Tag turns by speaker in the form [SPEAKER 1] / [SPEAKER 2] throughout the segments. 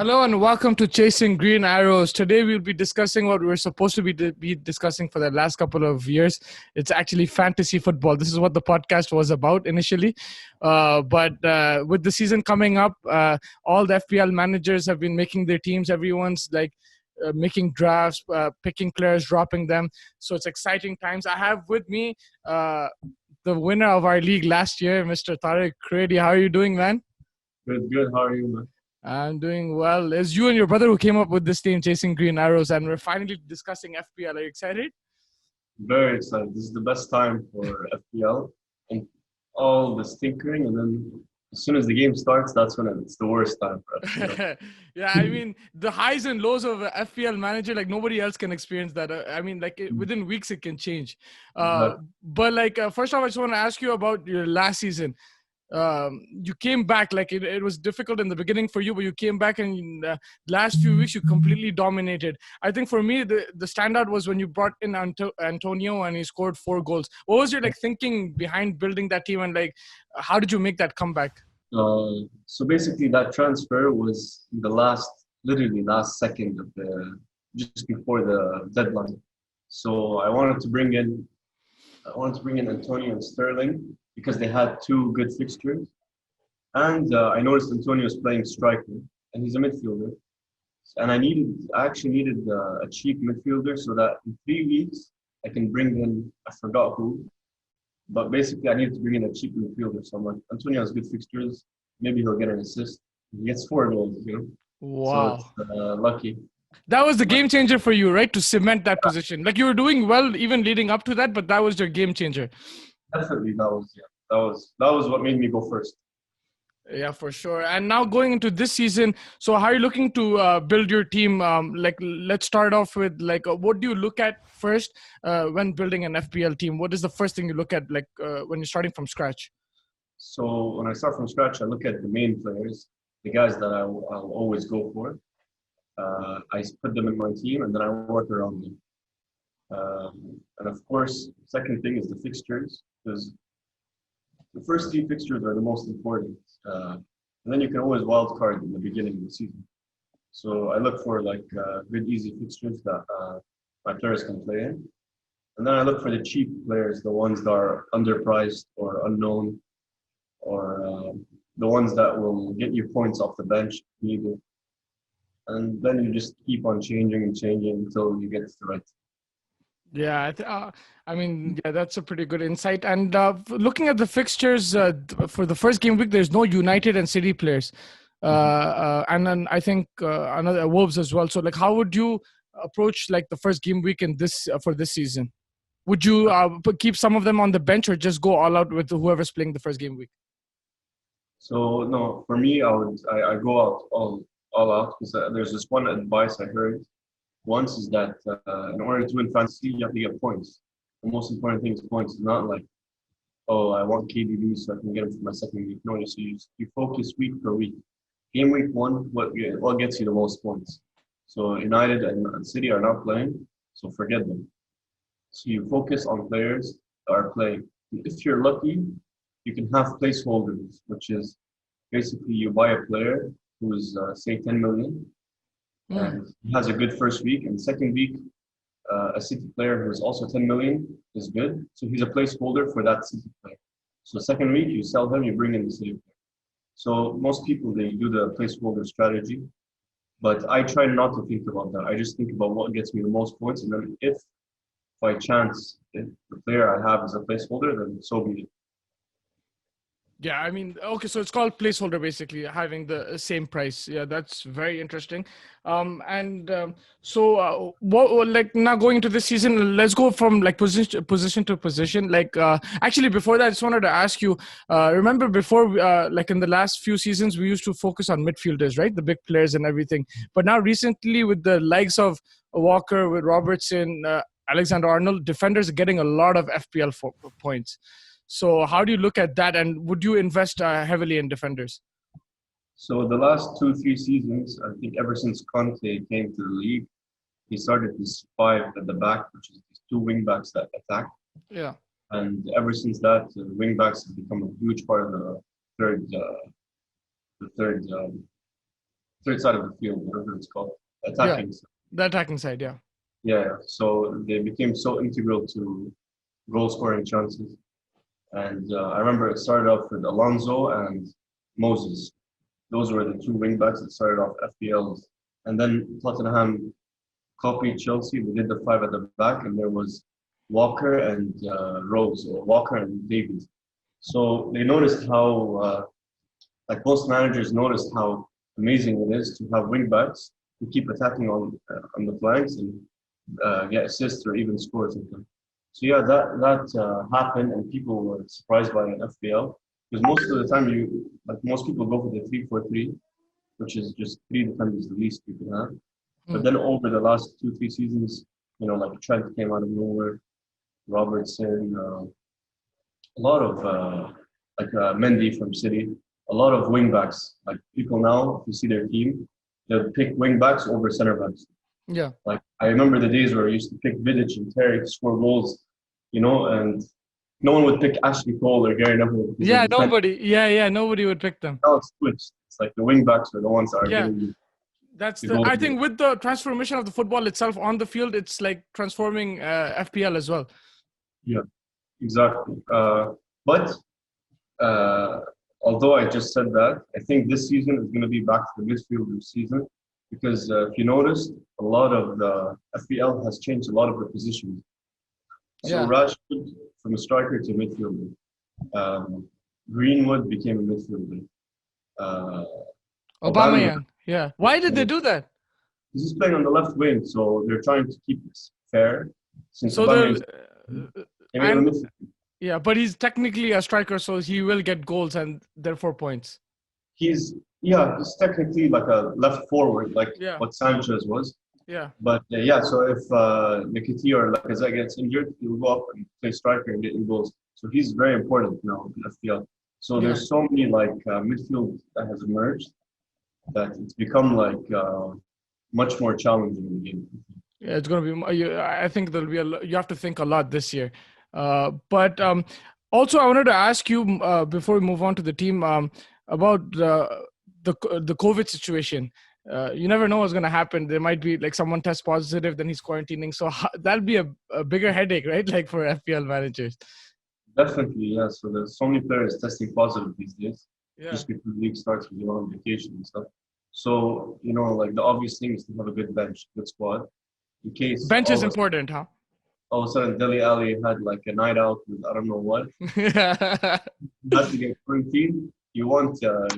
[SPEAKER 1] Hello and welcome to Chasing Green Arrows. Today we'll be discussing what we're supposed to be discussing for the last couple of years. It's actually fantasy football. This is what the podcast was about initially. But with the season coming up, all the FPL managers have been making their teams. Everyone's making drafts, picking players, dropping them. So it's exciting times. I have with me the winner of our league last year, Mr. Tarek Kreidie. How are you doing, man?
[SPEAKER 2] Good. How are you, man?
[SPEAKER 1] I'm doing well. It's you and your brother who came up with this team, Chasing Green Arrows, and we're finally discussing FPL. Are you excited?
[SPEAKER 2] Very excited. This is the best time for FPL and all this tinkering. And then as soon as the game starts, that's when it's the worst time for FPL.
[SPEAKER 1] Yeah, I mean, the highs and lows of a FPL manager, nobody else can experience that. Within weeks, it can change. First off, I just want to ask you about your last season. You came back, it was difficult in the beginning for you, but you came back and in the last few weeks you completely dominated. I think for me the standout was when you brought in Antonio and he scored 4 goals. What was your thinking behind building that team, and how did you make that comeback?
[SPEAKER 2] So basically that transfer was literally last second of just before the deadline. So I wanted to bring in Antonio and Sterling because they had 2 good fixtures. And I noticed Antonio was playing striker, and he's a midfielder. And I actually needed a cheap midfielder so that in 3 weeks I can bring in, I forgot who, but basically I needed to bring in a cheap midfielder. So I'm like, Antonio has good fixtures, maybe he'll get an assist. He gets 4 goals,
[SPEAKER 1] Wow.
[SPEAKER 2] So it's lucky.
[SPEAKER 1] That was the game changer for you, right? To cement that position. You were doing well even leading up to that, but that was your game changer.
[SPEAKER 2] Definitely, that was what made me go first.
[SPEAKER 1] Yeah, for sure. And now going into this season, so how are you looking to build your team? Let's start off with what do you look at first when building an FPL team? What is the first thing you look at when you're starting from scratch?
[SPEAKER 2] So when I start from scratch, I look at the main players, the guys that I'll always go for. I put them in my team and then I work around them. And of course, second thing is the fixtures, because the first 3 fixtures are the most important. And then you can always wild card in the beginning of the season. So I look for good, easy fixtures that my players can play in. And then I look for the cheap players, the ones that are underpriced or unknown, or the ones that will get you points off the bench if needed. And then you just keep on changing until you get to the right.
[SPEAKER 1] Yeah, that's a pretty good insight. And looking at the fixtures for the first game week, there's no United and City players, and then I think another Wolves as well. So, how would you approach the first game week in this for this season? Would you keep some of them on the bench or just go all out with whoever's playing the first game week?
[SPEAKER 2] So no, for me, I go out all out because there's this one advice I heard once is that in order to win fantasy, you have to get points. The most important thing is points. It's not I want KDB so I can get him for my second week. No, so you focus week per week. Game week 1, what gets you the most points? So United and City are not playing, so forget them. So you focus on players that are playing. If you're lucky, you can have placeholders, which is basically you buy a player who's say 10 million, and he has a good first week, and second week a City player who is also 10 million is good, so he's a placeholder for that City player. So second week you sell him, you bring in the City player. So most people, they do the placeholder strategy, but I try not to think about that. I just think about what gets me the most points, and then if by chance if the player I have is a placeholder, then so be it.
[SPEAKER 1] Yeah, okay, so it's called placeholder, basically having the same price. Yeah, that's very interesting. Now going into this season, let's go from position to position. Actually, before that, I just wanted to ask you. Remember before, in the last few seasons, we used to focus on midfielders, right? The big players and everything. But now recently, with the likes of Walker, with Robertson, Alexander-Arnold, defenders are getting a lot of FPL points. So how do you look at that, and would you invest heavily in defenders?
[SPEAKER 2] So the last 2-3 seasons, I think ever since Conte came to the league, he started this 5 at the back, which is these 2 wing backs that attack.
[SPEAKER 1] Yeah.
[SPEAKER 2] And ever since that, wing backs have become a huge part of the third third side of the field, whatever it's called,
[SPEAKER 1] Yeah,
[SPEAKER 2] attacking.
[SPEAKER 1] the attacking side. Yeah.
[SPEAKER 2] Yeah, so they became so integral to goal scoring chances. And I remember it started off with Alonso and Moses. Those were the two wing backs that started off FPLs. And then Tottenham copied Chelsea. They did the five at the back, and there was Walker and Rose, or Walker and Davies. So they noticed how, like most managers noticed how amazing it is to have wing backs who keep attacking on the flanks and get assists or even scores. So yeah, that happened, and people were surprised by an FPL because most of the time most people go for the 3-4-3, which is just three defenders the least you can have. But then over the last 2-3 seasons, like Trent came out of nowhere, Robertson, a lot of Mendy from City, a lot of wing backs. Like people now, if you see their team, they'll pick wing backs over center backs.
[SPEAKER 1] Yeah.
[SPEAKER 2] Like I remember the days where I used to pick Vidic and Tarek to score goals, and no one would pick Ashley Cole or Gary Neville.
[SPEAKER 1] Yeah, nobody. Yeah, nobody would pick them.
[SPEAKER 2] Now it's switched. It's like the wing backs are the ones that are getting you.
[SPEAKER 1] I think with the transformation of the football itself on the field, it's like transforming FPL as well.
[SPEAKER 2] Yeah, exactly. But although I just said that, I think this season is going to be back to the midfielder season because if you noticed, a lot of the FPL has changed a lot of the positions. So Rashford from a striker to midfielder. Greenwood became a midfielder.
[SPEAKER 1] Aubameyang. Yeah. Why did they do that?
[SPEAKER 2] He's playing on the left wing, so they're trying to keep this fair.
[SPEAKER 1] Yeah, but he's technically a striker, so he will get goals and therefore points.
[SPEAKER 2] He's technically like a left forward, like what Sanchez was.
[SPEAKER 1] Yeah.
[SPEAKER 2] But so if Nketiah or Lacazette gets injured, he'll go up and play striker and get in goals. So he's very important now in FPL. So there's so many midfield that has emerged that it's become much more challenging in the game.
[SPEAKER 1] Yeah, it's going to be. I think there'll be you have to think a lot this year. But also, I wanted to ask you before we move on to the team about the COVID situation. You never know what's going to happen. There might be someone tests positive, then he's quarantining. So that'll be a bigger headache, right? Like for FPL managers.
[SPEAKER 2] Definitely, yeah. So there's so many players testing positive these days. Yeah. Just before the league starts with on vacation and stuff. So, the obvious thing is to have a good bench, good squad. In case
[SPEAKER 1] bench is important, huh?
[SPEAKER 2] All of a sudden, Dele Alli had a night out with I don't know what. Has to get quarantined. You want your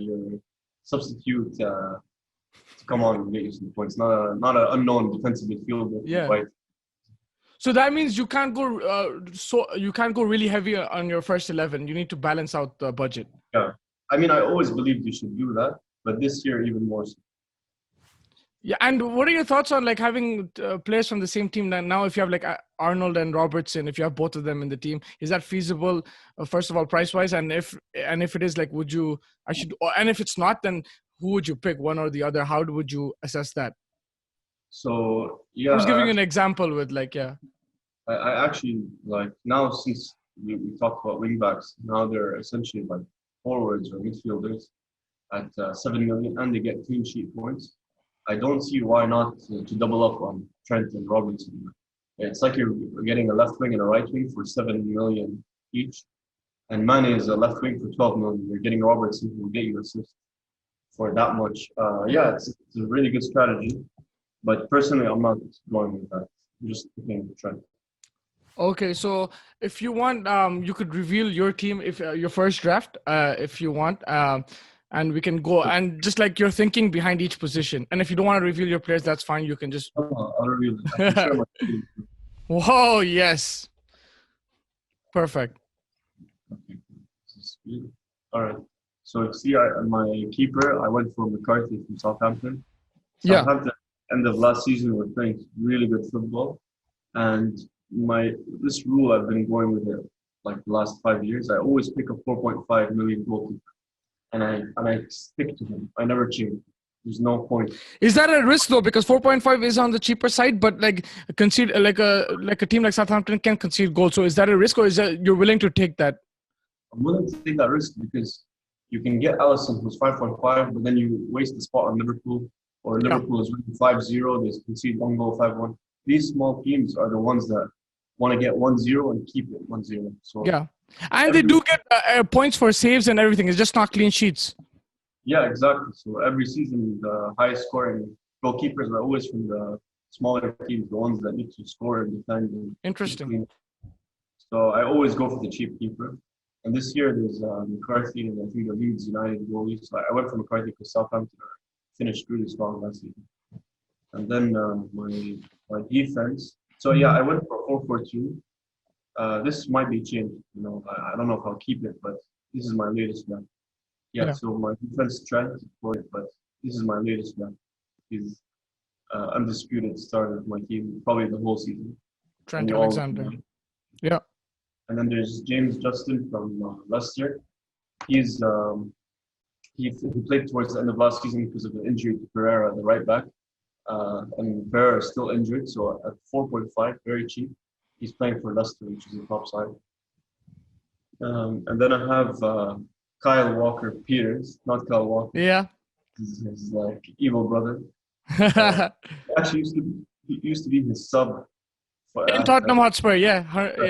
[SPEAKER 2] substitute to come on and get you some points. Not an unknown defensive midfielder.
[SPEAKER 1] Yeah. Right? So that means you can't go really heavy on your first 11. You need to balance out the budget.
[SPEAKER 2] Yeah, I mean, I always believed you should do that, but this year even more so.
[SPEAKER 1] Yeah, and what are your thoughts on having players from the same team? Now, if you have Arnold and Robertson, if you have both of them in the team, is that feasible? First of all, price wise, and if it is, would you? And if it's not, then who would you pick, one or the other? How would you assess that?
[SPEAKER 2] So yeah,
[SPEAKER 1] I was giving you an example with
[SPEAKER 2] I actually now since we talked about wing backs, now they're essentially forwards or midfielders at 7 million, and they get clean sheet points. I don't see why not to double up on Trent and Robertson. It's like you're getting a left wing and a right wing for 7 million each, and Mane is a left wing for 12 million. You're getting Robertson who will get you assists for that much. It's a really good strategy, but personally, I'm not going with that. I'm just picking Trent.
[SPEAKER 1] Okay, so if you want, you could reveal your team if your first draft, if you want. And we can go and just you're thinking behind each position. And if you don't want to reveal your players, that's fine. You can just.
[SPEAKER 2] I'll reveal it. I can share my team.
[SPEAKER 1] Whoa! Yes. Perfect.
[SPEAKER 2] Okay. All right. So see, my keeper, I went for McCarthy from Southampton. Southampton, end of last season, were playing really good football, and this rule I've been going with it the last 5 years. I always pick a 4.5 million goalkeeper. And I stick to him. I never change. There's no point.
[SPEAKER 1] Is that a risk though? Because 4.5 is on the cheaper side, but concede a team like Southampton can concede goals. So is that a risk, or is that you're willing to take that?
[SPEAKER 2] I'm willing to take that risk because you can get Alisson, who's 5.5, but then you waste the spot on Liverpool, or
[SPEAKER 1] Yeah,
[SPEAKER 2] Liverpool is winning 5-0, they concede one goal, 5-1. These small teams are the ones that want to get 1-0 and keep it 1-0. So
[SPEAKER 1] yeah. And they
[SPEAKER 2] every
[SPEAKER 1] do get points for saves and everything. It's just not clean sheets.
[SPEAKER 2] yeah, exactly. So every season, the highest scoring goalkeepers are always from the smaller teams, the ones that need to score and defend and keep
[SPEAKER 1] Interesting.
[SPEAKER 2] clean. So I always go for the cheap keeper. And this year there's McCarthy and I think the Leeds United goalie. So I went for McCarthy because Southampton finished really strong last season. And then my defense. So yeah, I went for 4-4-2. This might be changed. I don't know if I'll keep it, but this is my latest plan. Yeah,
[SPEAKER 1] Yeah,
[SPEAKER 2] so my defense Trent for it, but this is my latest plan. He's undisputed starter of my team, probably the whole season. And
[SPEAKER 1] Trent
[SPEAKER 2] we all
[SPEAKER 1] Alexander. Yeah.
[SPEAKER 2] and then there's James Justin from Leicester. He's he played towards the end of last season because of the injury to Pereira, the right back. And Pereira is still injured, so at 4.5, very cheap. He's playing for Leicester, which is a top side. And then I have Kyle Walker-Peters, not Kyle Walker,
[SPEAKER 1] Yeah.
[SPEAKER 2] his like evil brother. He actually used to be his sub.
[SPEAKER 1] In Tottenham Hotspur. Yeah.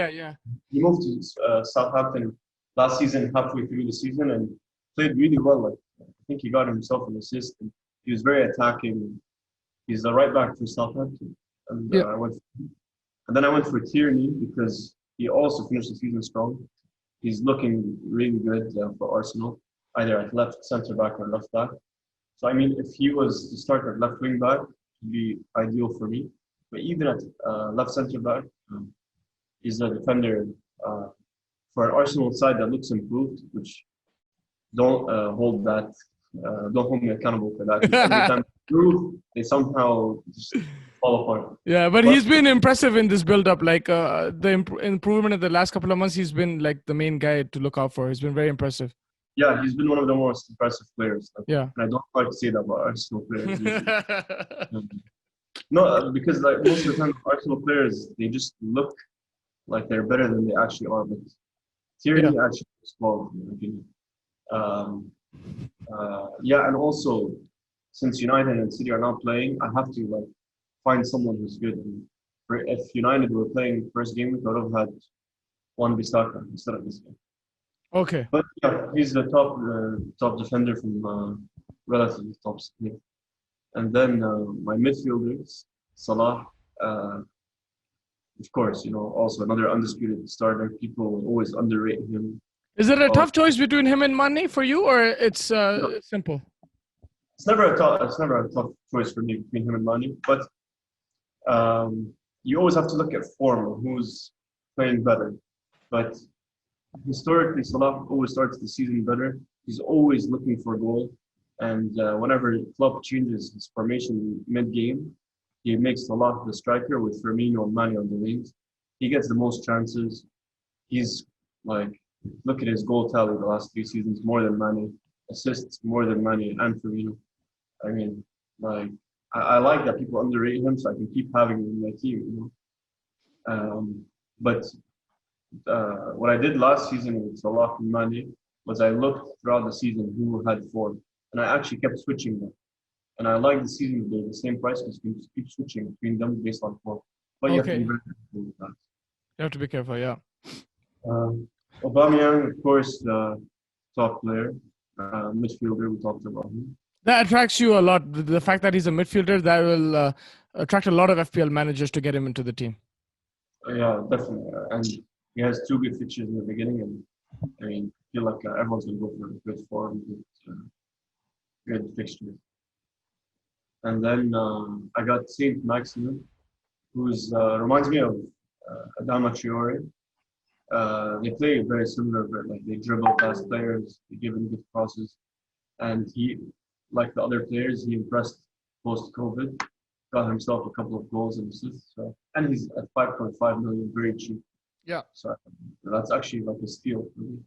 [SPEAKER 1] Yeah.
[SPEAKER 2] He moved to Southampton last season, halfway through the season, and played really well. Like I think he got himself an assist. And he was very attacking. He's the right back for Southampton, and
[SPEAKER 1] Yeah.
[SPEAKER 2] and then I went for Tierney because he also finished the season strong. He's looking really good for Arsenal, either at left centre back or left back. So I mean, if he was to start at left wing back, it'd be ideal for me. But even at left centre back, he's a defender for an Arsenal side that looks improved, which don't don't hold me accountable for that. 'Cause every time they improve, they somehow just fall apart.
[SPEAKER 1] Yeah, but
[SPEAKER 2] But
[SPEAKER 1] he's been impressive in this build-up. Like the improvement in the last couple of months, he's been like the main guy to look out for. He's been very impressive.
[SPEAKER 2] yeah, he's been one of the most impressive players. Like,
[SPEAKER 1] Yeah.
[SPEAKER 2] and I don't like to say that about Arsenal players. Usually. No, because like most of the time, Arsenal players they just look like they're better than they actually are. But
[SPEAKER 1] Yeah.
[SPEAKER 2] Tierney actually looks well, in my opinion. Um, yeah, and also since United and City are not playing, I have to like find someone who's good. And if United were playing first game, we could have had one Bissaka instead of this game.
[SPEAKER 1] Okay.
[SPEAKER 2] But yeah, he's the top defender from relatively top split. And then my midfielders, Salah, of course, also another undisputed starter. People always underrate him.
[SPEAKER 1] Is it a
[SPEAKER 2] Oh,
[SPEAKER 1] tough choice between him and Mane for you, or it's
[SPEAKER 2] no,
[SPEAKER 1] simple?
[SPEAKER 2] it's never a tough choice for me between him and Mane. But you always have to look at form, who's playing better. But historically, Salah always starts the season better. He's always looking for a goal. And whenever Klopp changes his formation mid-game, he makes Salah the striker with Firmino and Mane on the wings. He gets the most chances. He's like, look at his goal tally the last 3 seasons, more than Mane. Assists more than Mane and Firmino. I mean, like, I like that people underrate him, so I can keep having him in my team. But what I did last season with Salah and Mane was I looked throughout the season who had form, and I actually kept switching them. And I like the season they're the same price because you can just keep switching between them based on form. But you have to be
[SPEAKER 1] Okay.
[SPEAKER 2] very careful with that.
[SPEAKER 1] You have to be careful. Yeah.
[SPEAKER 2] Aubameyang, of course, the top player, midfielder. We talked about him.
[SPEAKER 1] That attracts you a lot. The fact that he's a midfielder, that will attract a lot of FPL managers to get him into the team.
[SPEAKER 2] Yeah, definitely. And he has 2 good fixtures in the beginning, and I mean, I feel like everyone's gonna go for good form, good fixtures. And then I got Saint Maximin, who's reminds me of Adama Traore. They play very similar, but like they dribble past players, they give him good crosses, and he, like the other players, he impressed post-COVID. Got himself a couple of goals and assists. So, and he's at 5.5 million, very cheap.
[SPEAKER 1] Yeah.
[SPEAKER 2] So that's actually like a steal for me.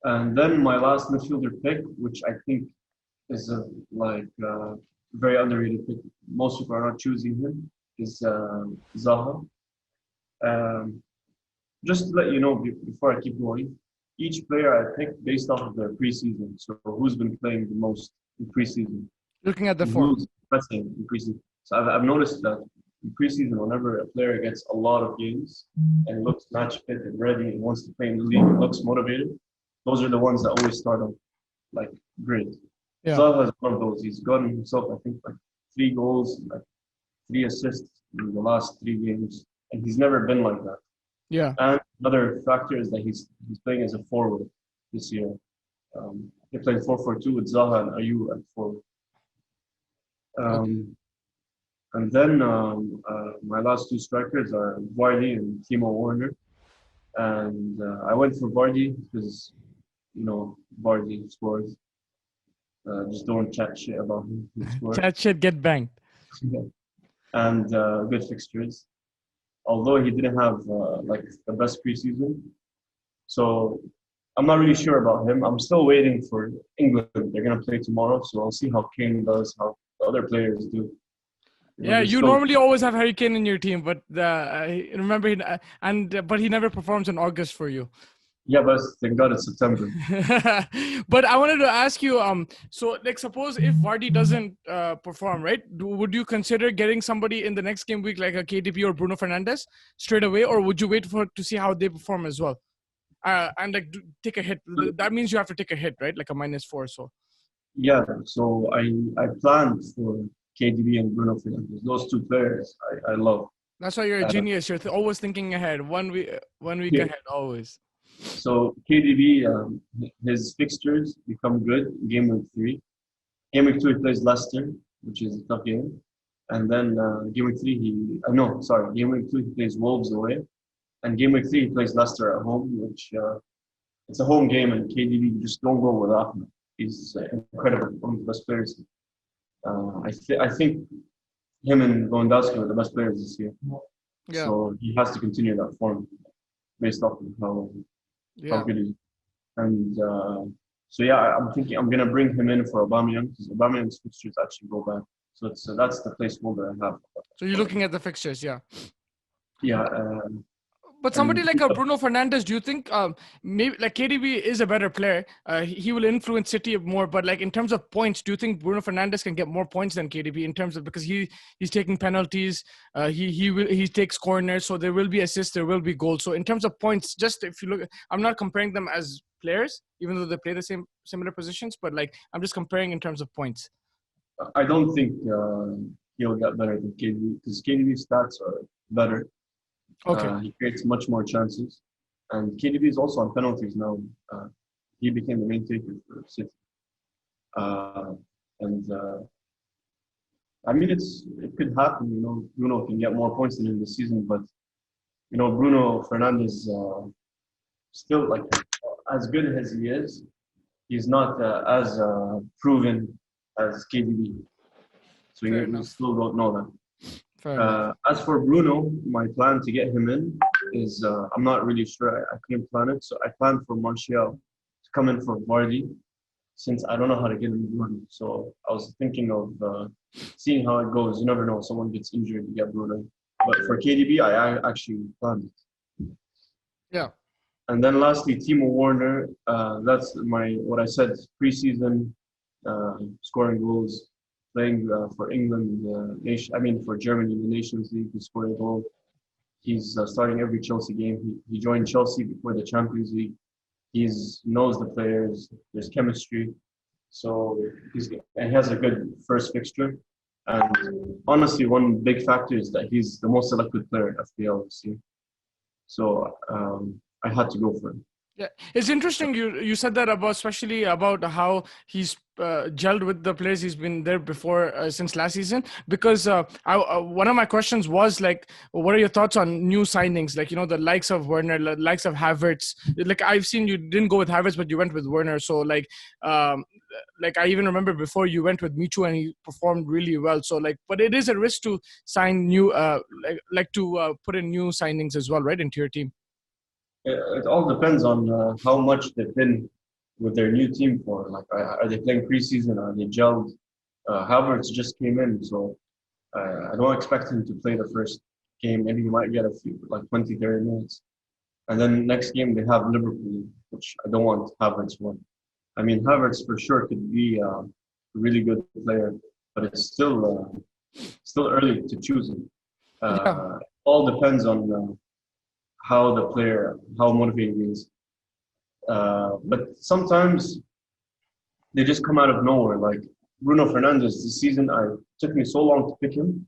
[SPEAKER 2] And then my last midfielder pick, which I think is a very underrated pick. Most people are not choosing him. Is Zaha. Just to let you know before I keep going, each player I picked based off of their preseason. So who's been playing the most in preseason,
[SPEAKER 1] Looking at the
[SPEAKER 2] and
[SPEAKER 1] form.
[SPEAKER 2] who's pressing in preseason. So I've noticed that in preseason, whenever a player gets a lot of games and looks match fit and ready and wants to play in the league and looks motivated, those are the ones that always start off like great.
[SPEAKER 1] Yeah.
[SPEAKER 2] Zaha is one of those. He's gotten himself, I think, like 3 goals, like 3 assists in the last 3 games, and he's never been like that.
[SPEAKER 1] Yeah.
[SPEAKER 2] And another factor is that he's playing as a forward this year. They played 4-4-2 with Zaha and Ayew at forward.
[SPEAKER 1] Okay.
[SPEAKER 2] And then my last 2 strikers are Vardy and Timo Werner. And I went for Vardy because, Vardy scores. Just don't chat shit about him. He scores.
[SPEAKER 1] Chat shit, get banged.
[SPEAKER 2] And good fixtures. Although he didn't have like the best preseason. So I'm not really sure about him. I'm still waiting for England. They're going to play tomorrow. So I'll see how Kane does, how the other players do.
[SPEAKER 1] Yeah, you normally always have Harry Kane in your team, but remember, but he never performs in August for you.
[SPEAKER 2] Yeah, but thank God it's September.
[SPEAKER 1] But I wanted to ask you, so like suppose if Vardy doesn't perform, right? Would you consider getting somebody in the next game week like a KDB or Bruno Fernandes straight away, or would you wait to see how they perform as well? And like take a hit. That means you have to take a hit, right? Like a -4. So.
[SPEAKER 2] Yeah, so I planned for KDB and Bruno Fernandes. Those 2 players I love.
[SPEAKER 1] That's why you're a genius. You're always thinking ahead. One week ahead, always.
[SPEAKER 2] So KDB, his fixtures become good in game week 3. Game week 2 he plays Leicester, which is a tough game, and then game week 3 game week 2 he plays Wolves away, and game week 3 he plays Leicester at home, which it's a home game, and KDB just don't go without him. He's incredible, one of the best players. I think him and Lewandowski are the best players this year. Yeah. So he has to continue that form based off of how good he is. And so yeah, I'm thinking I'm gonna bring him in for Aubameyang because Aubameyang's fixtures actually go back. So that's the placeholder I have.
[SPEAKER 1] So you're looking at the fixtures, yeah.
[SPEAKER 2] Yeah.
[SPEAKER 1] But somebody like a Bruno Fernandes, do you think maybe like KDB is a better player? He will influence City more, but like in terms of points, do you think Bruno Fernandes can get more points than KDB in terms of because he's taking penalties, he takes corners, so there will be assists, there will be goals. So in terms of points, just if you look, I'm not comparing them as players, even though they play the similar positions, but like I'm just comparing in terms of points.
[SPEAKER 2] I don't think he'll get better than KDB because KDB's stats are better. Okay. He creates much more chances. And KDB is also on penalties now. He became the main taker for City. I mean, it could happen, Bruno can get more points than him this season, but, Bruno Fernandes still, like, as good as he is, he's not as proven as KDB. So you still don't know that. As for Bruno, my plan to get him in is I'm not really sure. I couldn't plan it, so I planned for Martial to come in for Vardy, since I don't know how to get him Bruno. So I was thinking of seeing how it goes. You never know; someone gets injured, you get Bruno. But for KDB, I actually planned it.
[SPEAKER 1] Yeah.
[SPEAKER 2] And then lastly, Timo Werner. That's what I said preseason, scoring goals. Playing for England, for Germany in the Nations League, he scored a goal. He's starting every Chelsea game. He joined Chelsea before the Champions League. He knows the players. There's chemistry. So he has a good first fixture. And honestly, one big factor is that he's the most selected player at FPL this year. So I had to go for him.
[SPEAKER 1] Yeah, it's interesting. You said that especially about how he's gelled with the players. He's been there before since last season. Because one of my questions was like, what are your thoughts on new signings? Like the likes of Werner, the likes of Havertz. Like I've seen you didn't go with Havertz, but you went with Werner. So like I even remember before you went with Michu and he performed really well. So but it is a risk to sign new to put in new signings as well, right, into your team.
[SPEAKER 2] It all depends on how much they've been with their new team for. Like, are they playing preseason? Are they gelled? Havertz just came in, so I don't expect him to play the first game. Maybe he might get a few, like 20, 30 minutes. And then next game they have Liverpool, which I don't want Havertz won. I mean, Havertz for sure could be a really good player, but it's still early to choose him.
[SPEAKER 1] Yeah.
[SPEAKER 2] All depends on how the player, how motivated he is. But sometimes they just come out of nowhere. Like Bruno Fernandes this season, I took me so long to pick him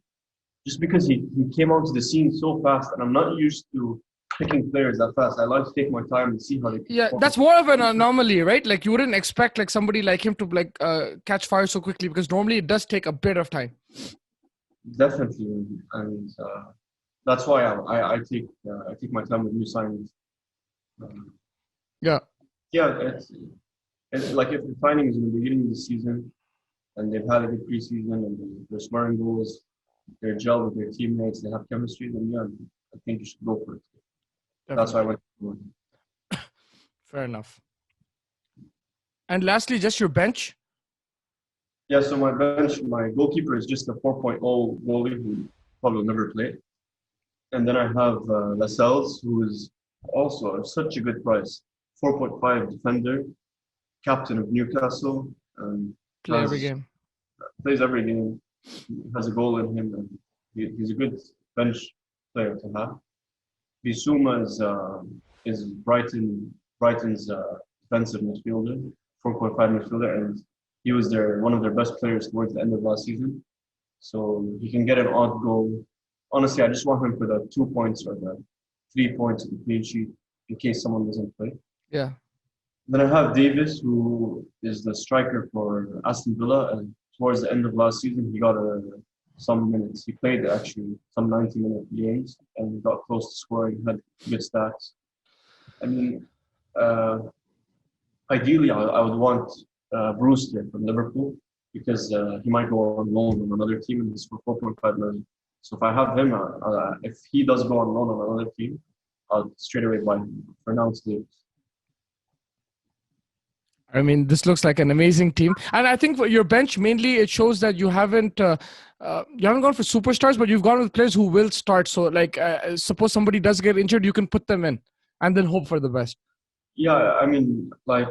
[SPEAKER 2] just because he came onto the scene so fast, and I'm not used to picking players that fast. I like to take my time and see how they
[SPEAKER 1] Yeah,
[SPEAKER 2] perform.
[SPEAKER 1] that's more of an anomaly, right? Like you wouldn't expect like somebody like him to like catch fire so quickly because normally it does take a bit of time.
[SPEAKER 2] Definitely, and that's why I take my time with new signings. Um,
[SPEAKER 1] Yeah.
[SPEAKER 2] yeah, it's like if the signings in the beginning of the season and they've had a good preseason and they're scoring goals, they're gel with their teammates, they have chemistry, then yeah, I think you should go for it. That's why I
[SPEAKER 1] Definitely.
[SPEAKER 2] went for it.
[SPEAKER 1] Fair enough. And lastly, just your bench.
[SPEAKER 2] Yeah, so my bench, my goalkeeper is just a 4.0 goalie who probably will never play. And then I have Lascelles, who is also such a good price. 4.5 defender, captain of Newcastle, and
[SPEAKER 1] Play every
[SPEAKER 2] has
[SPEAKER 1] game.
[SPEAKER 2] plays every game, has a goal in him, and he's a good bench player to have. Bissouma is Brighton's defensive midfielder, 4.5 midfielder, and he was one of their best players towards the end of last season. So he can get an odd goal. Honestly, I just want him for the 2 points or the 3 points of the clean sheet in case someone doesn't play.
[SPEAKER 1] Yeah.
[SPEAKER 2] Then I have Davis, who is the striker for Aston Villa, and towards the end of last season, he got some minutes. He played actually some 90-minute games and got close to scoring, had good stats. I mean, uh, ideally, I would want Brewster from Liverpool because he might go on loan on another team and he's for 4.5 million. So if I have him, if he does go on loan on another team, I'll straight away buy him. For now, it's Davis.
[SPEAKER 1] I mean, this looks like an amazing team, and I think for your bench mainly it shows that you haven't gone for superstars, but you've gone with players who will start. So, like, suppose somebody does get injured, you can put them in, and then hope for the best.
[SPEAKER 2] Yeah, I mean, like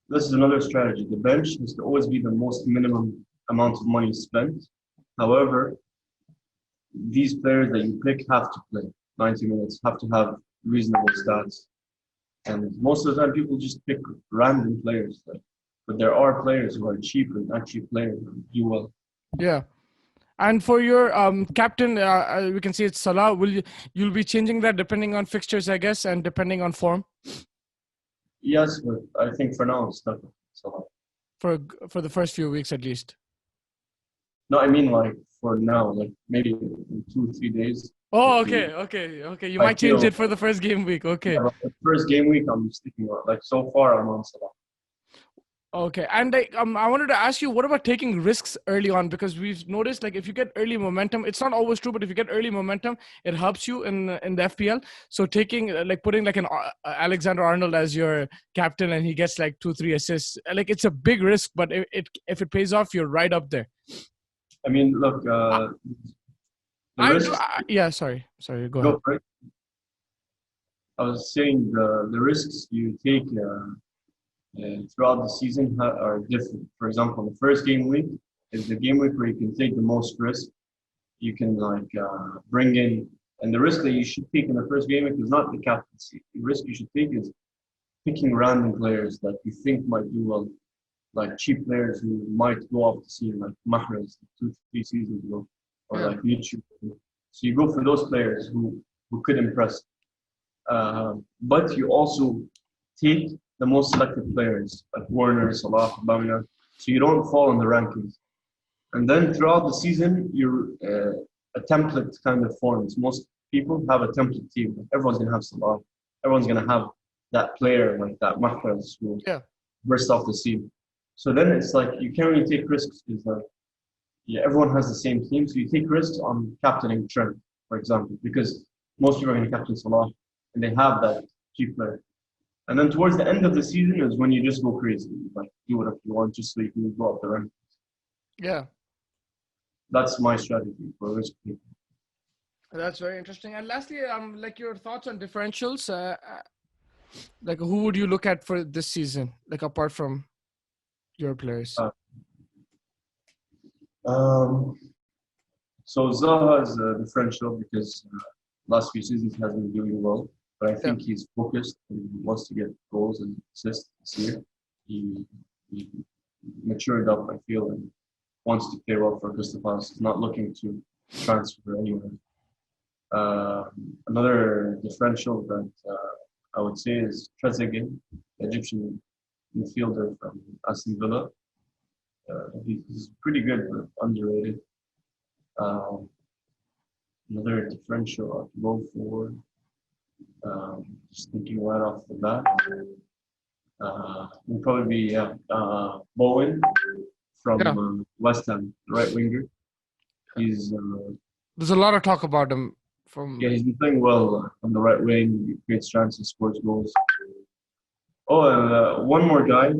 [SPEAKER 2] this is another strategy. The bench has to always be the most minimum amount of money spent. However, these players that you pick have to play 90 minutes, have to have reasonable stats. And most of the time, people just pick random players. But there are players who are cheap and actually play and do well.
[SPEAKER 1] Yeah. And for your captain, we can see it's Salah. You'll be changing that depending on fixtures, I guess, and depending on form
[SPEAKER 2] Yes, but I think for now it's not so.
[SPEAKER 1] for the first few weeks at least.
[SPEAKER 2] No, I mean like for now, like maybe in 2 3 days.
[SPEAKER 1] Oh,
[SPEAKER 2] If
[SPEAKER 1] okay,
[SPEAKER 2] we,
[SPEAKER 1] okay, okay. You
[SPEAKER 2] I
[SPEAKER 1] might change
[SPEAKER 2] feel
[SPEAKER 1] it for the first game week. Okay.
[SPEAKER 2] the first game week I'm sticking on. Like so far I'm on Salah.
[SPEAKER 1] Okay, and I wanted to ask you, what about taking risks early on? Because we've noticed, like, if you get early momentum, it's not always true, but if you get early momentum, it helps you in the FPL. So taking, like, putting like an Alexander Arnold as your captain, and he gets like 2 3 assists, like it's a big risk, but if it pays off, you're right up there.
[SPEAKER 2] I mean, look,
[SPEAKER 1] I,
[SPEAKER 2] the
[SPEAKER 1] I do.
[SPEAKER 2] risks
[SPEAKER 1] Yeah, sorry. Go ahead.
[SPEAKER 2] go for it. I was saying the risks you take throughout the season are different. For example, the first game week is the game week where you can take the most risk. You can bring in, and the risk that you should take in the first game week is not the captaincy. The risk you should take is picking random players that you think might do well, like cheap players who might go off the scene, like Mahrez 2 3 seasons ago, or
[SPEAKER 1] Yeah,
[SPEAKER 2] like YouTube. So you go for those players who could impress. But you also take the most selected players like Warner, Salah, Bamina, so you don't fall in the rankings. And then throughout the season, you're a template kind of forms. Most people have a template team. Everyone's gonna have Salah. Everyone's gonna have that player like that Mahrez who
[SPEAKER 1] yeah,
[SPEAKER 2] burst off the scene. So then it's like you can't really take risks because yeah, everyone has the same team. So you take risks on captaining Trent, for example, because most people are going to captain Salah and they have that cheap player. And then towards the end of the season is when you just go crazy, like do whatever you want, just so you can go up the rank.
[SPEAKER 1] yeah.
[SPEAKER 2] That's my strategy for risk taking.
[SPEAKER 1] That's very interesting. And lastly, like your thoughts on differentials. Like who would you look at for this season? Like apart from your players.
[SPEAKER 2] Uh, um, so Zaha is a differential because last few seasons he hasn't been doing well, but I
[SPEAKER 1] Yeah.
[SPEAKER 2] think he's focused and he wants to get goals and assists this year. He matured up, I feel, and wants to play well for Crystal Palace. He's not looking to transfer anywhere. Another differential that I would say is Trezeguet, the Egyptian midfielder from Aston Villa. He's pretty good, but underrated. Um, Another differential I'd go for, just thinking right off the bat, would probably be Bowen from
[SPEAKER 1] Yeah.
[SPEAKER 2] West Ham, the right winger. He's
[SPEAKER 1] There's a lot of talk about him from.
[SPEAKER 2] he's been playing well on the right wing. He creates chances, scores goals. Oh, and one more guy.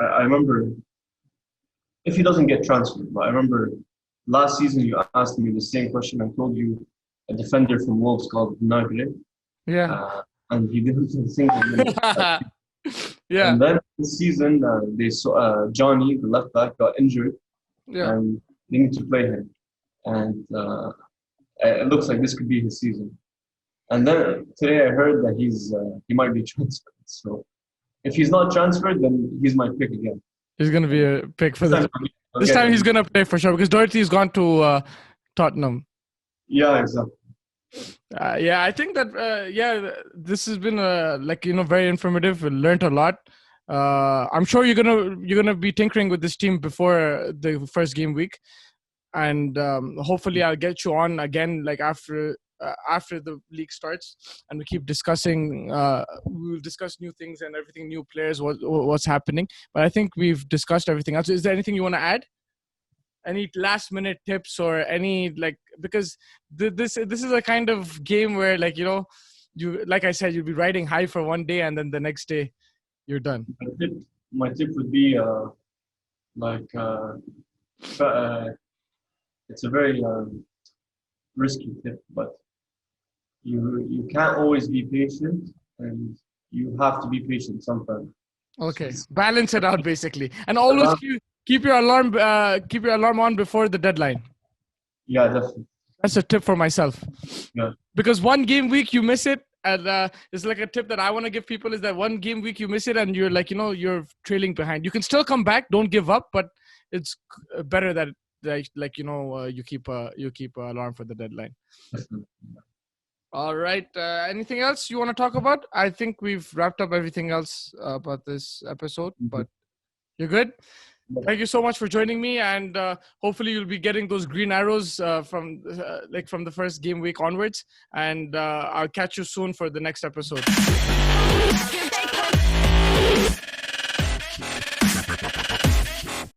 [SPEAKER 2] I remember if he doesn't get transferred, but I remember last season you asked me the same question. I told you a defender from Wolves called Nagre,
[SPEAKER 1] Yeah.
[SPEAKER 2] and he didn't think of him.
[SPEAKER 1] Yeah.
[SPEAKER 2] And then this season, they saw Johnny, the left back, got injured,
[SPEAKER 1] Yeah.
[SPEAKER 2] and they need to play him. And it looks like this could be his season. And then today I heard that he might be transferred. So if he's not transferred, then he's my pick again.
[SPEAKER 1] He's gonna be a pick for
[SPEAKER 2] This
[SPEAKER 1] this time. He's gonna play for sure because Doherty's gone to Tottenham.
[SPEAKER 2] Yeah, exactly.
[SPEAKER 1] Yeah, I think that this has been very informative. We learned a lot. I'm sure you're gonna be tinkering with this team before the first game week, and hopefully I'll get you on again like after the league starts, and we keep discussing. We'll discuss new things and everything, new players, what's happening. But I think we've discussed everything else. Is there anything you want to add? Any last minute tips or any because this is a kind of game where you like I said, you'll be riding high for one day and then the next day you're done.
[SPEAKER 2] My tip would be it's a very risky tip, but you can't always be patient, and you have to be patient sometimes.
[SPEAKER 1] Okay, balance it out basically, and always keep your alarm on before the deadline.
[SPEAKER 2] Yeah, definitely.
[SPEAKER 1] That's a tip for myself.
[SPEAKER 2] Yeah.
[SPEAKER 1] Because one game week you miss it, and it's like a tip that I want to give people is that one game week you miss it and you're you're trailing behind. You can still come back, don't give up, but it's better that you keep an alarm for the deadline. All right. Anything else you want to talk about? I think we've wrapped up everything else about this episode, but you're good? Thank you so much for joining me, and hopefully you'll be getting those green arrows from the first game week onwards, and I'll catch you soon for the next episode.